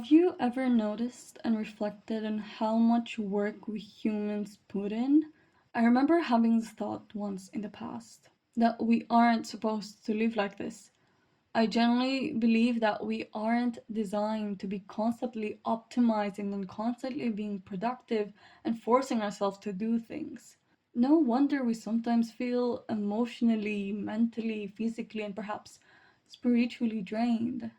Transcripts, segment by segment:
Have you ever noticed and reflected on how much work we humans put in? I remember having this thought once in the past that we aren't supposed to live like this. I generally believe that we aren't designed to be constantly optimizing and constantly being productive and forcing ourselves to do things. No wonder we sometimes feel emotionally, mentally, physically, and perhaps spiritually drained.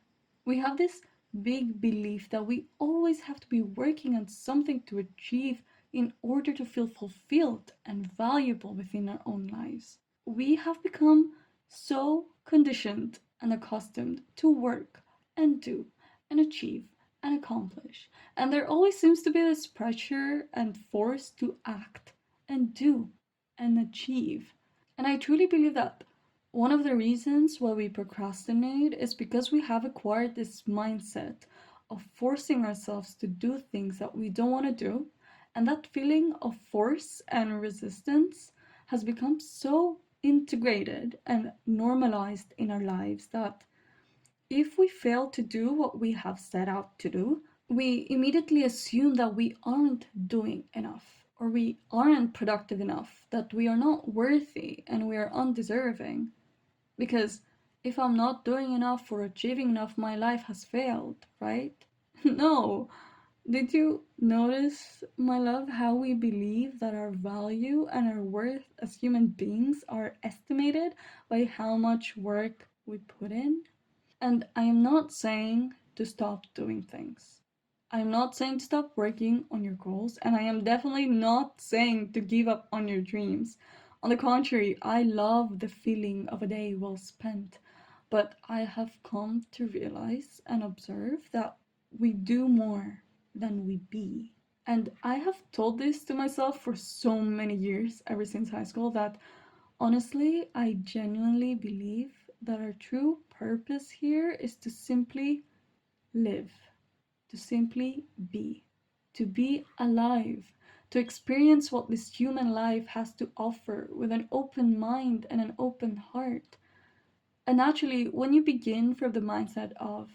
We have this big belief that we always have to be working on something to achieve in order to feel fulfilled and valuable within our own lives. We have become so conditioned and accustomed to work and do and achieve and accomplish. And there always seems to be this pressure and force to act and do and achieve. And I truly believe that one of the reasons why we procrastinate is because we have acquired this mindset of forcing ourselves to do things that we don't want to do. And that feeling of force and resistance has become so integrated and normalized in our lives that if we fail to do what we have set out to do, we immediately assume that we aren't doing enough or we aren't productive enough, that we are not worthy and we are undeserving. Because if I'm not doing enough or achieving enough, my life has failed, right? No. Did you notice, my love, how we believe that our value and our worth as human beings are estimated by how much work we put in? And I am not saying to stop doing things. I am not saying to stop working on your goals, and I am definitely not saying to give up on your dreams. On the contrary, I love the feeling of a day well spent, but I have come to realize and observe that we do more than we be. And I have told this to myself for so many years, ever since high school, that honestly, I genuinely believe that our true purpose here is to simply live, to simply be, to be alive, to experience what this human life has to offer with an open mind and an open heart. And naturally, when you begin from the mindset of,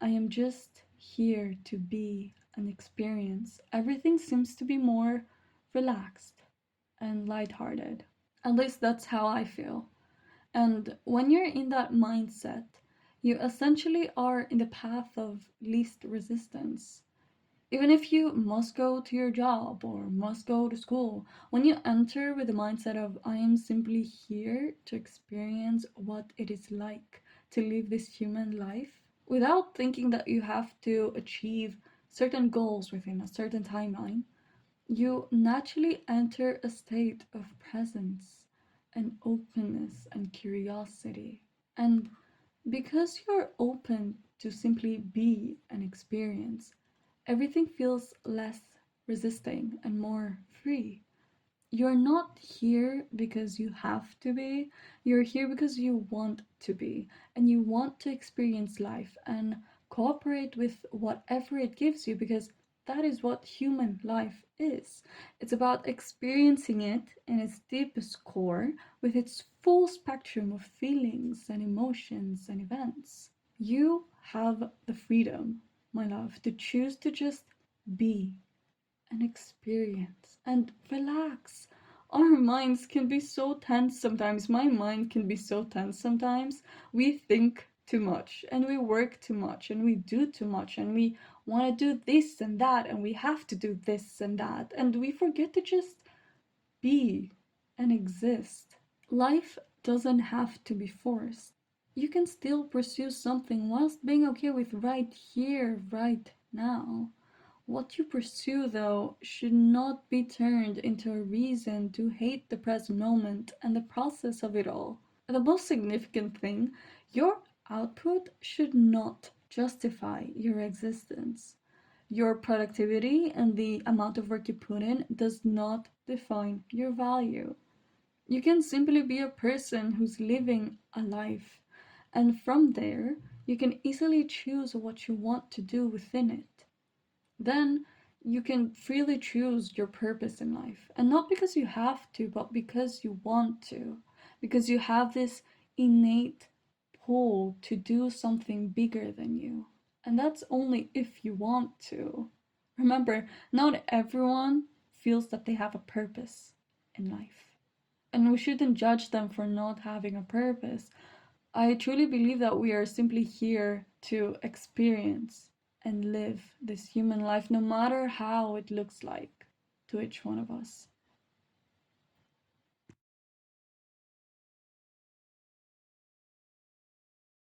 I am just here to be and experience, everything seems to be more relaxed and lighthearted. At least that's how I feel. And when you're in that mindset, you essentially are in the path of least resistance. Even if you must go to your job or must go to school, when you enter with the mindset of, I am simply here to experience what it is like to live this human life, without thinking that you have to achieve certain goals within a certain timeline, you naturally enter a state of presence and openness and curiosity. And because you're open to simply be and experience, everything feels less resisting and more free. You're not here because you have to be, you're here because you want to be, and you want to experience life and cooperate with whatever it gives you because that is what human life is. It's about experiencing it in its deepest core with its full spectrum of feelings and emotions and events. You have the freedom, my love, to choose to just be and experience and relax. Our minds can be so tense sometimes. My mind can be so tense sometimes. We think too much and we work too much and we do too much and we want to do this and that and we have to do this and that and we forget to just be and exist. Life doesn't have to be forced. You can still pursue something whilst being okay with right here, right now. What you pursue, though, should not be turned into a reason to hate the present moment and the process of it all. And the most significant thing, your output should not justify your existence. Your productivity and the amount of work you put in does not define your value. You can simply be a person who's living a life, and from there, you can easily choose what you want to do within it. Then you can freely choose your purpose in life. And not because you have to, but because you want to. Because you have this innate pull to do something bigger than you. And that's only if you want to. Remember, not everyone feels that they have a purpose in life. And we shouldn't judge them for not having a purpose. I truly believe that we are simply here to experience and live this human life, no matter how it looks like to each one of us.